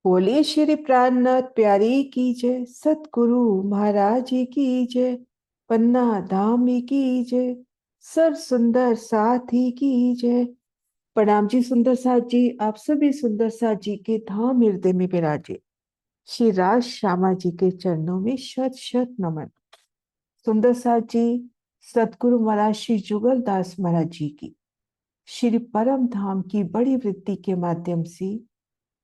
बोले श्री प्राणनाथ प्यारे की जय, सतगुरु महाराज जी की जय, पन्ना धाम की जय, सर सुंदर साथी की जय। प्रणाम जी सुंदर साथ जी, आप सभी सुंदर साथ जी के धाम हृदय में विराजे। श्री राज श्यामा जी के चरणों में शत शत नमन। सुंदर साथ जी सतगुरु महाराज श्री जुगल दास महाराज जी की श्री परम धाम की बड़ी वृत्ति के माध्यम से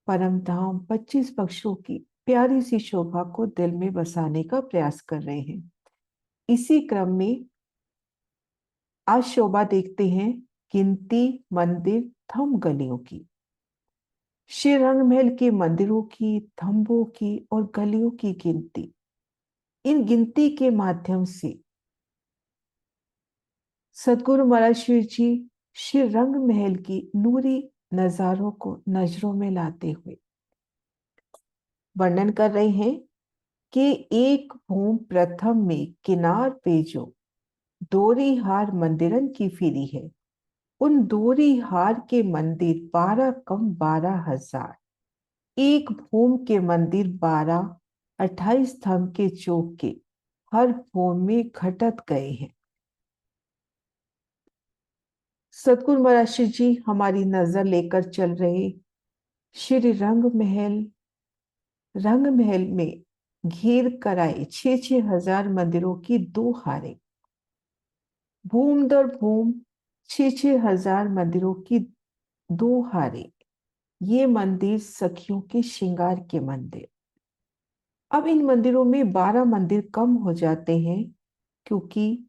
परम धाम 25 पक्षों की प्यारी सी शोभा को दिल में बसाने का प्रयास कर रहे हैं। इसी क्रम में आज शोभा देखते हैं गिनती मंदिर थम गलियों की। श्री रंगमहल के मंदिरों की, थंबों की और गलियों की गिनती। इन गिनती के माध्यम से सतगुरु महाराज शिव जी श्री रंगमहल की नूरी नजारों को नजरों में लाते हुए वर्णन कर रहे हैं कि एक भूम प्रथम में किनार पे जो दोरी हार मंदिरन की फिरी है, उन दोरी हार के मंदिर 12 कम 12,000। एक भूम के मंदिर 12, 28 थंब के चौक के हर भूम में घटत गए हैं। सतगुरु महाराज जी हमारी नजर लेकर चल रहे श्री रंग महल में घेर कराए 6,000 मंदिरों की दो हारें। भूम दर भूम 6,000 मंदिरों की दो हारें। ये मंदिर सखियों के श्रृंगार के मंदिर। अब इन मंदिरों में 12 मंदिर कम हो जाते हैं क्योंकि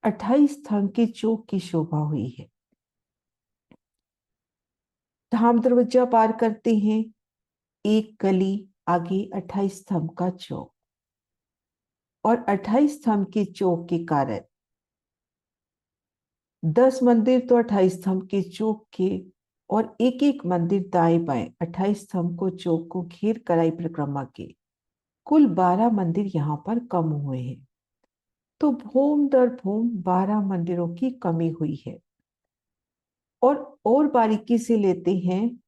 28 थंब के चौक की शोभा हुई है। धाम दरवाजा पार करते हैं, एक गली आगे 28 थंब का चौक, और 28 थंब के चौक के कारण 10 मंदिर तो 28 स्तंभ के चौक के, और एक एक मंदिर दाएं बाएं 28 स्तंभ को चौक को घेर कराई परिक्रमा के, कुल 12 मंदिर यहाँ पर कम हुए हैं। तो भूम दर भूम 12 मंदिरों की कमी हुई है। और बारीकी से लेते हैं,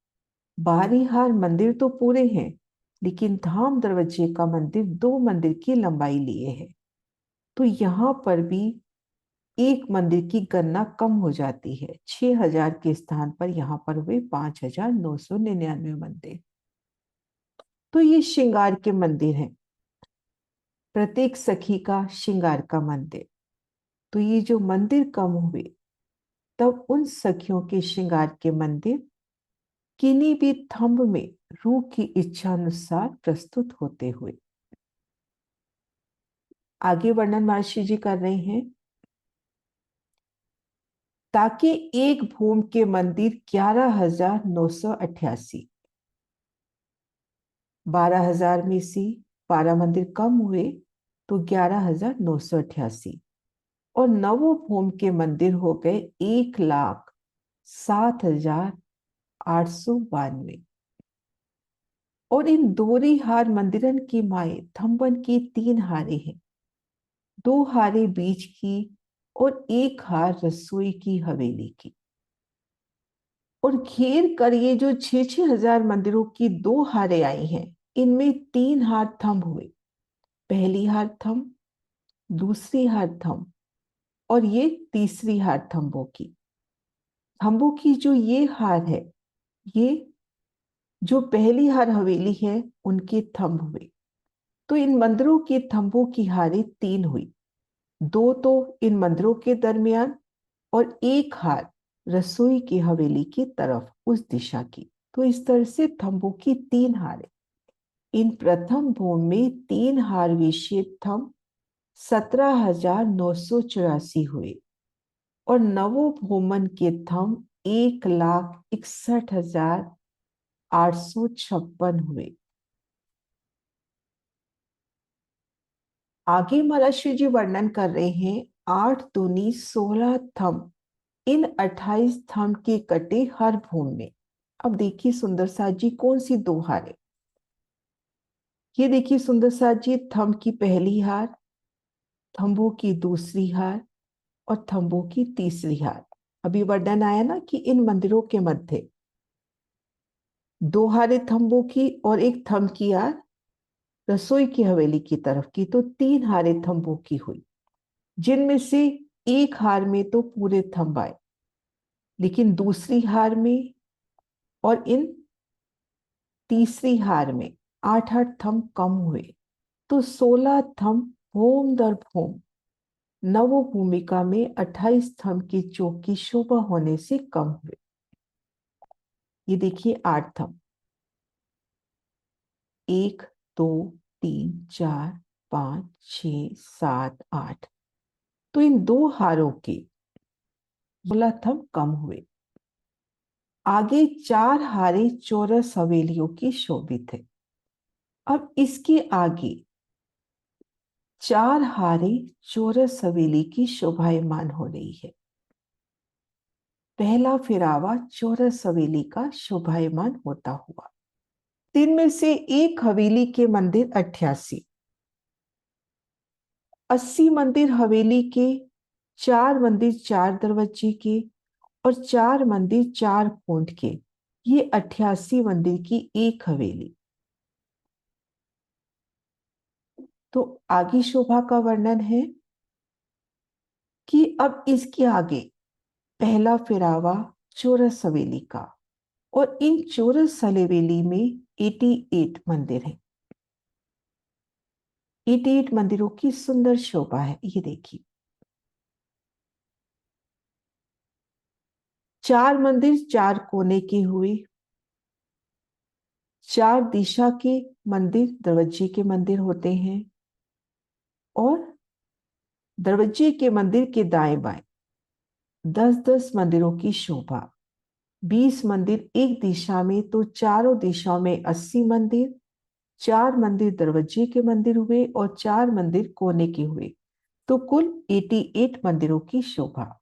बारीहार मंदिर तो पूरे हैं, लेकिन धाम दरवाजे का मंदिर 2 मंदिर की लंबाई लिए है। तो यहाँ पर भी एक मंदिर की गणना कम हो जाती है। 6,000 के स्थान पर यहाँ पर हुए 5,999 मंदिर। तो ये श्रृंगार के मंदिर हैं, प्रत्येक सखी का श्रृंगार का मंदिर। तो ये जो मंदिर कम हुए, तब उन सखियों के श्रृंगार के मंदिर किन्हीं भी थंब में रूह की इच्छा अनुसार प्रस्तुत होते हुए। आगे वर्णन महर्षि जी कर रहे हैं, ताकि एक भूम के मंदिर 11,988, 12,000 में से 12 मंदिर कम हुए तो 11,988, और नवोभूम के मंदिर हो गए 1,07,892। और इन दोरी हार मंदिरन की माए थंबन की 3 हारे हैं, 2 हारे बीच की और एक हार रसोई की हवेली की। और घेर कर ये जो 6,000 मंदिरों की 2 हारे आई हैं, इनमें 3 हार थंब हुए। पहली हार थंब, दूसरी हार थंब, और ये तीसरी हार थंबों की जो ये हार है, ये जो पहली हार हवेली है उनके थंब हुए। तो इन मंदिरों के थंबों की हारें 3 हुई, 2 तो इन मंदिरों के दरमियान और एक हार रसोई की हवेली की तरफ उस दिशा की। तो इस तरह से थंबों की 3 हारें। इन प्रथम भूमि में 3 हार विशेष थंब 17,984 हुए, और नवोभूमन के थंब 1,61,856 हुए। आगे महर्षि जी वर्णन कर रहे हैं, 8 दूनी 16 थंब इन 28 थंब के कटे हर भूमि में। अब देखिए सुंदर साथ जी कौन सी 2 हारें। ये देखिए सुंदर साथ जी, थंब की पहली हार, थंबों की दूसरी हार, और थंबों की तीसरी हार। अभी वर्णन आया ना कि इन मंदिरों के मध्य दो हारे थंबों की और एक थंब की यार रसोई की हवेली की तरफ की, तो तीन हारे थंबों की हुई, जिनमें से एक हार में तो पूरे थंब आए, लेकिन दूसरी हार में और इन तीसरी हार में आठ आठ थंब कम हुए, तो 16 थंब भूम दर भूम नव भूमिका में 28 थंब की चौक की शोभा होने से कम हुए। ये देखिए 8 थंब, 1 2 3 4 5 6 7 8, तो इन दो हारों के 16 थंब कम हुए। आगे चार हारे चौरस हवेलियों की शोभित है। अब इसके आगे चार हारे चौरस हवेली की शोभायमान हो रही है। पहला फिरावा चौरस हवेली का शोभायमान होता हुआ। तीन में से एक हवेली के मंदिर 88, 80 मंदिर हवेली के, चार मंदिर चार दरवाजे के और चार मंदिर चार कोंड के, ये 88 मंदिर की एक हवेली। तो आगे शोभा का वर्णन है कि अब इसके आगे पहला फिरावा चौरस हवेली का, और इन चौरस हवेली में 88 मंदिर हैं। 88 मंदिरों की सुंदर शोभा है, ये देखिए। चार मंदिर चार कोने के हुए, चार दिशा के मंदिर दरवाजे के मंदिर होते हैं, और दरवाजे के मंदिर के दाएं बाएं 10-10 मंदिरों की शोभा। 20 मंदिर एक दिशा में, तो चारों दिशाओं में 80 मंदिर, चार मंदिर दरवाजे के मंदिर हुए और चार मंदिर कोने के हुए, तो कुल 88 मंदिरों की शोभा।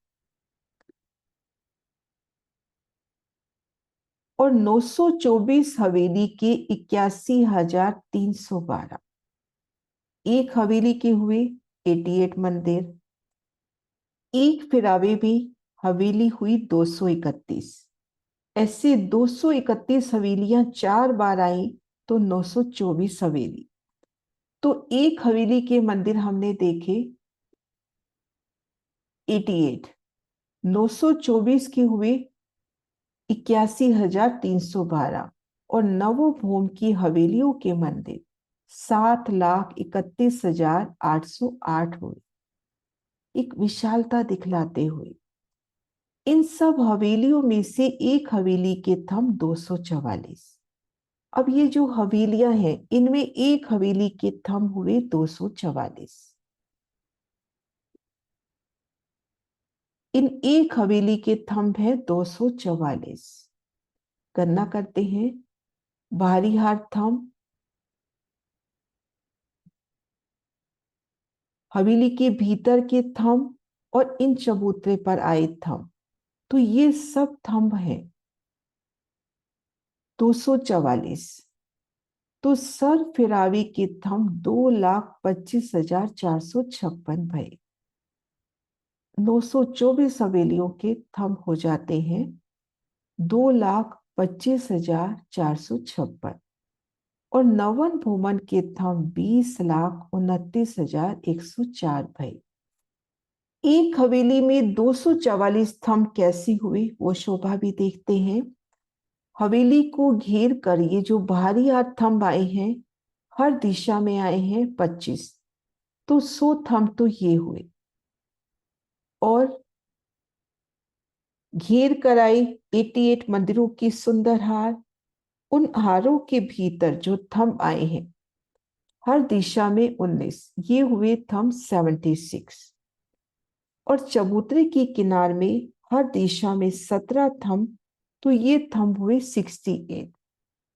और 924 हवेली के 81,312, एक हवेली के हुए 88 मंदिर। एक फिरावे भी हवेली हुई 231। ऐसे 231 हवेलियां चार बार आई, तो 924 हवेली। तो एक हवेली के मंदिर हमने देखे 88, 924 के हुए 81,312, और नवभूम की हवेलियों के मंदिर 7,31,808 हुए, एक विशालता दिखलाते हुए। इन सब हवेलियों में से एक हवेली के थंब 244। अब ये जो हवेलियां हैं, इनमें एक हवेली के थंब हुए 244। इन एक हवेली के थंब है 244। गणना करते हैं। बाहरी हार थंब, हवेली के भीतर के थंब, और इन चबूतरे पर आए थंब, तो ये सब थंब हैं 244। तो सर फिरावी के थंब 2,25,456 भये। 924 हवेलियों के थंब हो जाते हैं 2,25,456, और नवन भूमन के थंब 20,29,104 भये। एक हवेली में 244 थंब कैसी हुई, वो शोभा भी देखते हैं। हवेली को घेर कर ये जो बाहरी हाथ थंब आए हैं, हर दिशा में आए हैं 25, तो 100 थंब तो ये हुए। और घेर कर आई 88 मंदिरों की सुंदर हार, उन हारों के भीतर जो थंब आए हैं हर दिशा में 19, ये हुए थंब 76। और चबूतरे की किनार में हर दिशा में 17 थंब, तो ये थंब हुए 68।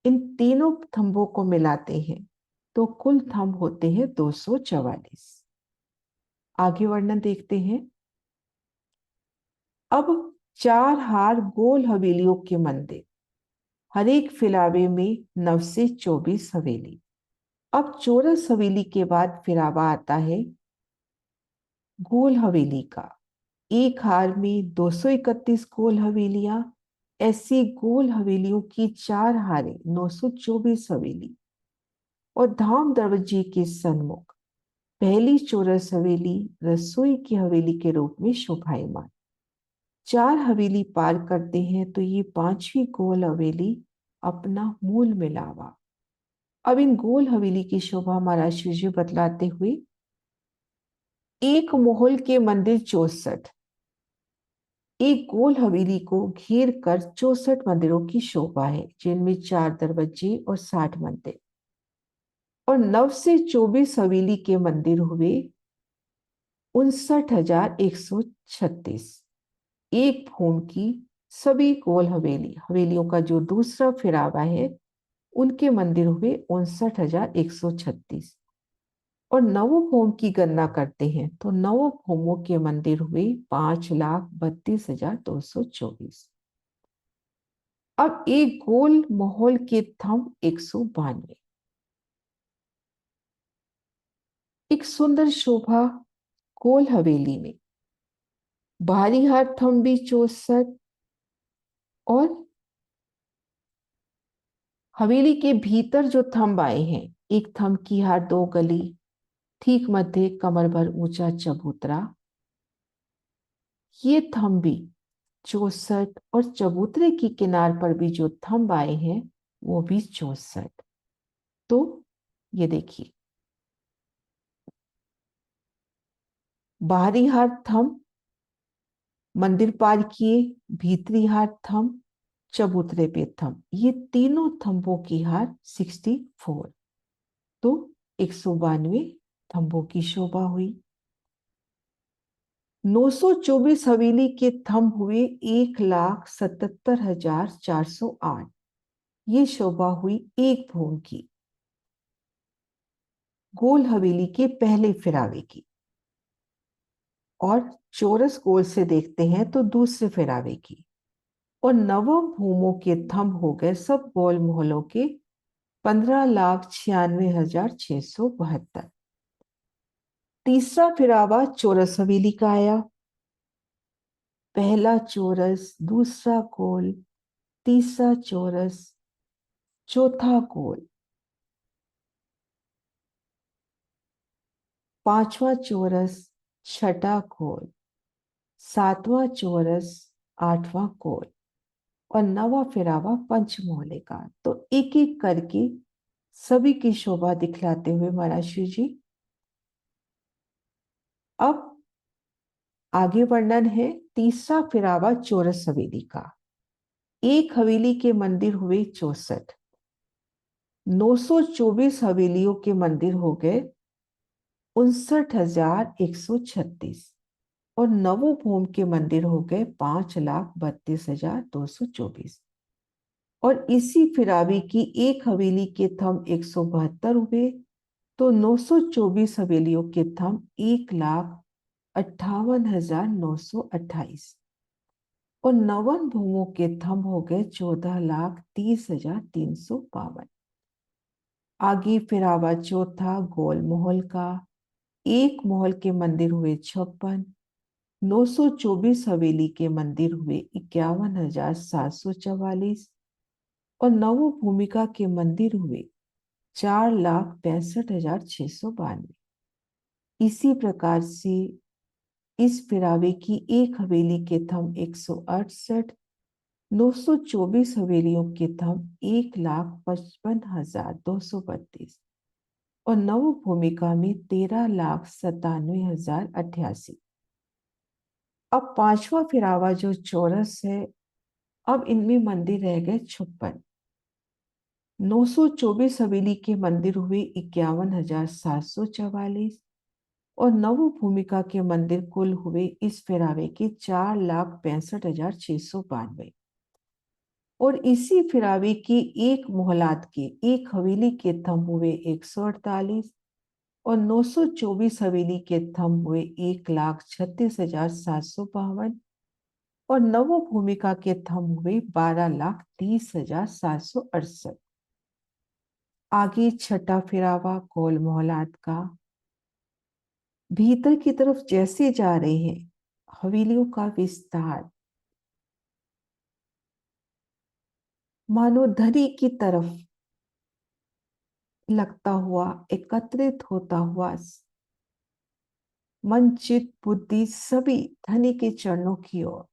इन तीनों थंबों को मिलाते हैं तो कुल थंब होते हैं 244। आगे वर्णन देखते हैं। अब चार हार गोल हवेलियों के मंदिर, हर एक फिरावे में 9 से 24 हवेली। अब चौरस हवेली के बाद फिरावा आता है गोल हवेली का। एक हार में 231 गोल हवेलियां, ऐसी गोल हवेलियों की 4 हारें 924 हवेली और धाम दरवाजे के सन्मुख पहली चौरस हवेली रसोई की हवेली के रूप में शोभायमान। 4 हवेली पार करते हैं तो ये 5वीं गोल हवेली अपना मूल मिलावा। अब इन गोल हवेली की शोभा महाराज श्री जी बतलाते हुए, एक मोहल के मंदिर 64, एक गोल हवेली को घेर कर 64 मंदिरों की शोभा है, जिनमें 4 दरवाजे और 60 मंदिर। और 9 से 24 हवेली के मंदिर हुए 59,136। एक भूमि की सभी गोल हवेलियों का जो दूसरा फिरावा है, उनके मंदिर हुए 59,136। और नवोभौम की गणना करते हैं तो नवोभौमों के मंदिर हुए 5,32,224। अब एक गोल माहौल के थंब 192। एक सुंदर शोभा गोल हवेली में बाहरी हार थंब भी 64 और हवेली के भीतर जो थंब आए हैं, एक थंब की हार 2 गली, ठीक मध्य कमर भर ऊंचा चबूतरा, ये थंब भी 64 और चबूतरे की किनार पर भी जो थंब आए हैं वो भी 64। तो ये देखिए, बाहरी हार थंब, मंदिर पार किए, भीतरी हार थंब, चबूतरे पे थंब, ये तीनों थंबों की हार 64। तो 192 थंबों की शोभा हुई। 924 हवेली के थंब हुए 1,77,408। ये शोभा हुई एक भूमि की गोल हवेली के पहले फिरावे की। और चौरस गोल से देखते हैं तो दूसरे फिरावे की। और नवम भूमों के थंब हो गए सब गोल मोहल्लों के 15,96,672। तीसरा फिरावा चौरस हवेली का आया। पहला चौरस, दूसरा गोल, तीसरा चौरस, चौथा गोल, पांचवा चौरस, छठा गोल, सातवां चौरस, आठवां गोल और नवा फिरावा पंचमोहल्ले का। तो एक एक करके सभी की शोभा दिखलाते हुए महाराज श्री जी अब आगे वर्णन है तीसरा फिरावा चौरस हवेली का। एक हवेली के मंदिर हुए 64, 924 हवेलियों के मंदिर हो गए 59,136 और नवोभौम के मंदिर हो गए 5,32,224। और इसी फिरावी की एक हवेली के थंब 172 हुए तो 924 हवेलियों के थंब 1,58,928 और नवन भूमों के थंब हो गए 14,30,352। आगे फिरावा चौथा गोल मोहल का। एक मोहल के मंदिर हुए 56, 924 हवेली के मंदिर हुए 51,744 और नवो भूमिका के मंदिर हुए 4,65,692। इसी प्रकार से इस फिरावे की एक हवेली के थंब 168, 924 हवेलियों के थंब 1,55,232 और नव भूमिका में 13,97,088। अब पांचवा फिरावा जो चौरस है, अब इनमें मंदिर रह गए 56, 924 हवेली के मंदिर हुए 51,744 और नव भूमिका के मंदिर कुल हुए इस फिरावे के 4,65,692। और इसी फिरावे की एक मोहलात के एक हवेली के थंब हुए 148 और 924 हवेली के थंब हुए 1,36,752 और नवो भूमिका के थंब हुए 12,30,768। आगे छठा फिरावा गोल मोहलात का। भीतर की तरफ जैसे जा रहे हैं, हवेलियों का विस्तार मानो धरी की तरफ लगता हुआ, एकत्रित होता हुआ मन चित बुद्धि सभी धनी के चरणों की ओर।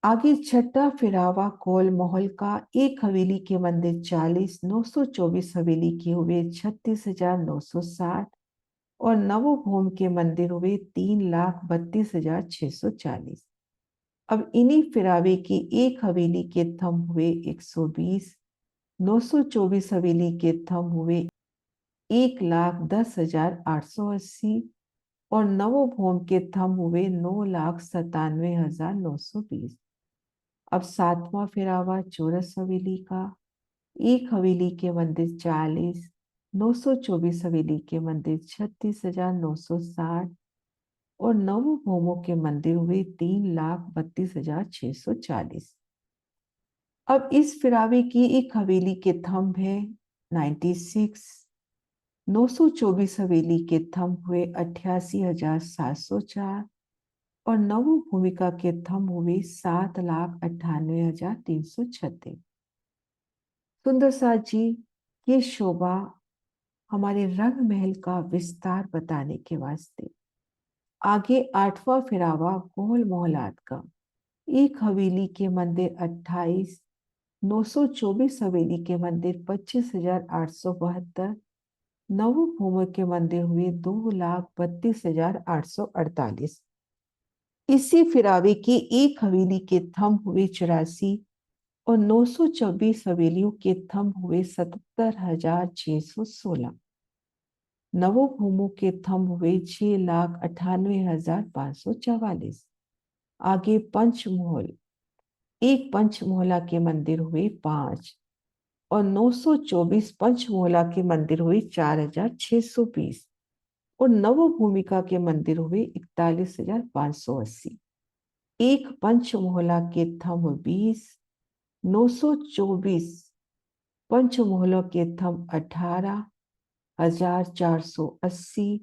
आगे छठा फिरावा कोल मोहल का। एक हवेली के मंदिर 40, 924 हवेली के हुए 36,960 और नवोभूम के मंदिर हुए 3,32,640। अब इन्हीं फिरावे की एक हवेली के थंब हुए 120, 924 हवेली के थंब हुए 1,10,880 और नवोभूम के थंब हुए 9,97,920। अब सातवां फिरावा चौरस हवेली का। एक हवेली के मंदिर 40, 924 हवेली के मंदिर 36,960 और नवोभूमों के मंदिर हुए 3,32,640। अब इस फिरावे की एक हवेली के थंब है 96, 924 हवेली के थंब हुए 88,704 और नवोभूमिका के थंब हुए 7,98,336। सुंदर साथ जी, ये शोभा हमारे रंग महल का विस्तार बताने के वास्ते। आगे आठवां फिरावा गोल मोहलात का। एक हवेली के मंदिर 28, 924 हवेली के मंदिर 25,872, नवोभूमि के मंदिर हुए 2,32,848। इसी फिरावे की एक हवेली के थंब हुए 84 और 924 हवेलियों के थंब हुए 77,616। नवोभूमों के थंब हुए 6,98,544। आगे पंचमोहल। एक पंचमोहला के मंदिर हुए 5 और 924 पंचमोहला के मंदिर हुए 4,620 और नवोभूमिका के मंदिर हुए 41,580। एक पंचमोहला के थंब 20, 924 पंचमोहलों के थंब 18,480।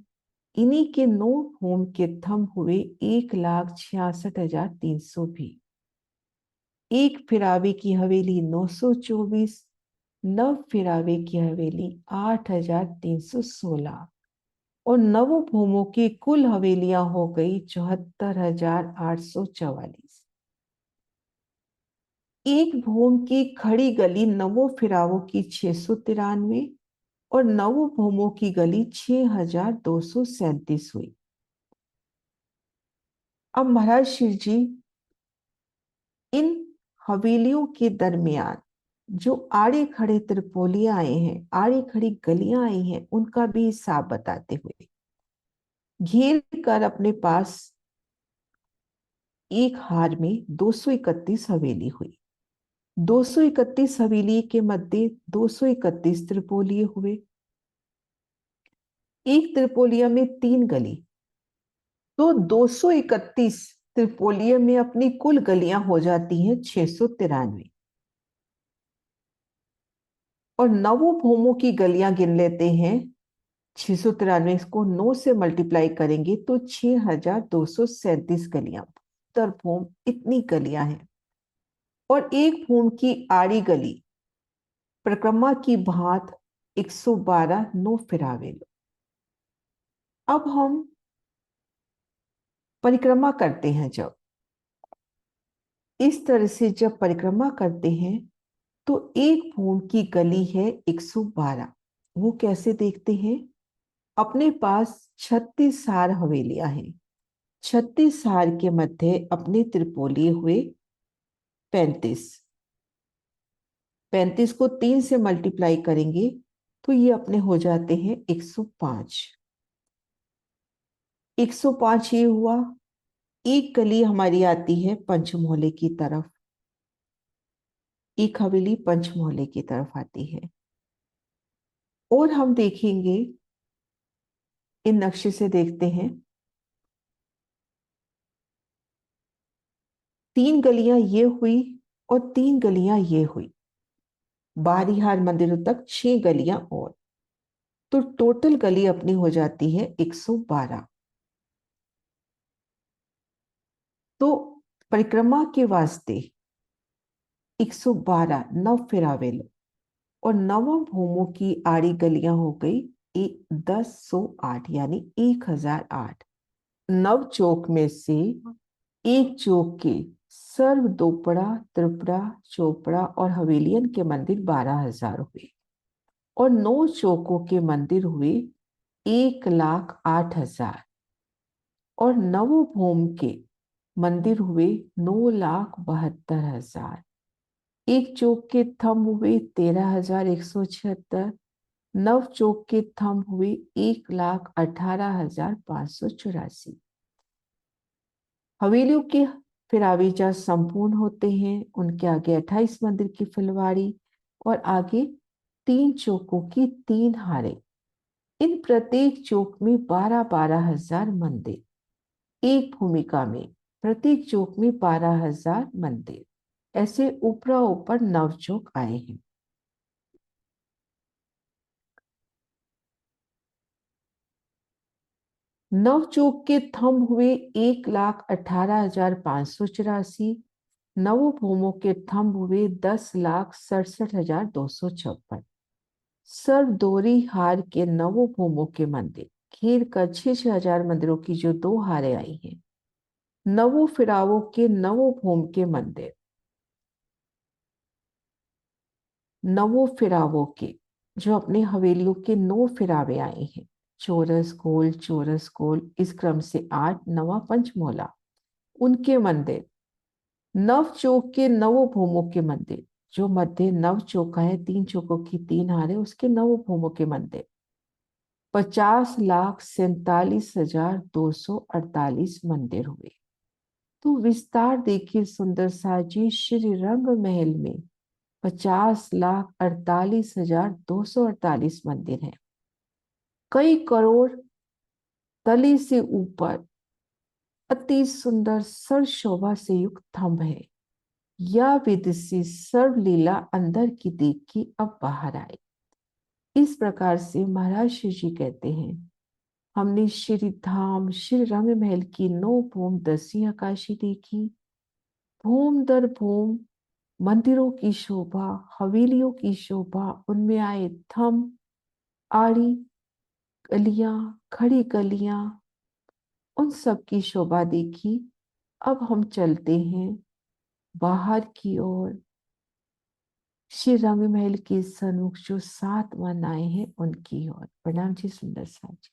इन्हीं के 9 होम के थंब हुए 1,66,300 भी। एक फिरावे की हवेली 924, नव फिरावे की हवेली 8,316 और नवोभूमों की कुल हवेलियां हो गई 74,844। एक भूम की खड़ी गली नवो फिरावों की 693 और नवोभूमों की गली 6,237 हुई। अब महाराज शिव जी इन हवेलियों के दरमियान जो आड़े खड़े त्रिपोलियां आए हैं, आड़ी खड़ी गलियां आई हैं, उनका भी हिसाब बताते हुए घेर कर अपने पास एक हार में 231 हवेली हुई। 231 हवेली के मध्य 231 त्रिपोलिये हुए। एक त्रिपोलिया में 3 गली, तो 231 त्रिपोलिये में अपनी कुल गलियां हो जाती हैं 693 और नवोभूमों की गलियां गिन लेते हैं 693 को 9 से मल्टीप्लाई करेंगे तो 6,237 गलियां। उत्तर भूम इतनी गलियां हैं और एक भूम की आड़ी गली परिक्रमा की भांत 112 नो फिरावे लो। अब हम परिक्रमा करते हैं, जब इस तरह से जब परिक्रमा करते हैं तो एक भूम की गली है 112। वो कैसे देखते हैं? अपने पास 36 हार हवेलियां हैं। 36 हार के मध्य अपने त्रिपोलिये हुए 35। 35 को 3 से मल्टीप्लाई करेंगे तो ये अपने हो जाते हैं 105। 105 ये हुआ। एक गली हमारी आती है पंचमोहल्ले की तरफ, एक हवेली पंचमोहल्ले की तरफ आती है और हम देखेंगे, इन नक्शे से देखते हैं, 3 गलियां ये हुई और 3 गलियां ये हुई। बाहरी हार मंदिरों तक 6 गलियां और, तो टोटल गली अपनी हो जाती है 112। तो परिक्रमा के वास्ते 112 नव फिरावे लो। और नवम भूमों की आड़ी गलियां हो गई 1008 यानी 1008। नव चौक में से एक चौक के सर्व दोपड़ा त्रिपुरा चोपड़ा और हवेलियन के मंदिर 12,000 हुए। और 9 चौकों के मंदिर हुए 1,08,000। और नवोभौम के मंदिर हुए 9,72,000। एक चौक के थंब हुए 13,176। नव चौक के थंब हुए 1,18,584। हवेलियों के फिरावे जब संपूर्ण होते हैं उनके आगे 28 मंदिर की फुलवाड़ी और आगे 3 चौकों की 3 हारे। इन प्रत्येक चौक में 12,000 मंदिर। एक भूमिका में प्रत्येक चौक में 12,000 मंदिर। ऐसे ऊपरा ऊपर 9 चौक आए हैं। नव चौक के थंब हुए 1,18,584। नवोभौमों के थंब हुए 10,67,256। सर्वदोरी हार के नवोभौमों के मंदिर घेर कर 6,000 मंदिरों की जो 2 हारें आई हैं। नवो फिरावों के नवोभौम के मंदिर नवो फिरावों के जो अपने हवेलियों के 9 फिरावे आए हैं। चोरस गोल इस क्रम से 8 नवा पंचमोला उनके मंदिर। नव चौक के नवोभौमों के मंदिर जो मध्य नव चौका है 3 चौकों की 3 हारे उसके नवोभौमों के मंदिर 50,47,248 मंदिर हुए। तो विस्तार देखिए सुंदर सा जी। श्री रंग महल में 50,48,248 मंदिर हैं। कई करोड़ तले से ऊपर अति सुंदर सर शोभा से युक्त थंब है। यह विदेशी सर्वलीला अंदर की देखी अब बाहर आई। इस प्रकार से महाराज श्री जी कहते हैं हमने श्री धाम श्री रंग महल की 9 भूम 10वीं आकाशी देखी। भूम दर भूम मंदिरों की शोभा हवेलियों की शोभा उनमें आए थंब आड़ी गलियां खड़ी गलियां उन सब की शोभा देखी। अब हम चलते हैं बाहर की ओर श्री रंग महल के सन्मुख जो 7 वन आए हैं उनकी ओर। प्रणाम जी सुंदर सा जी।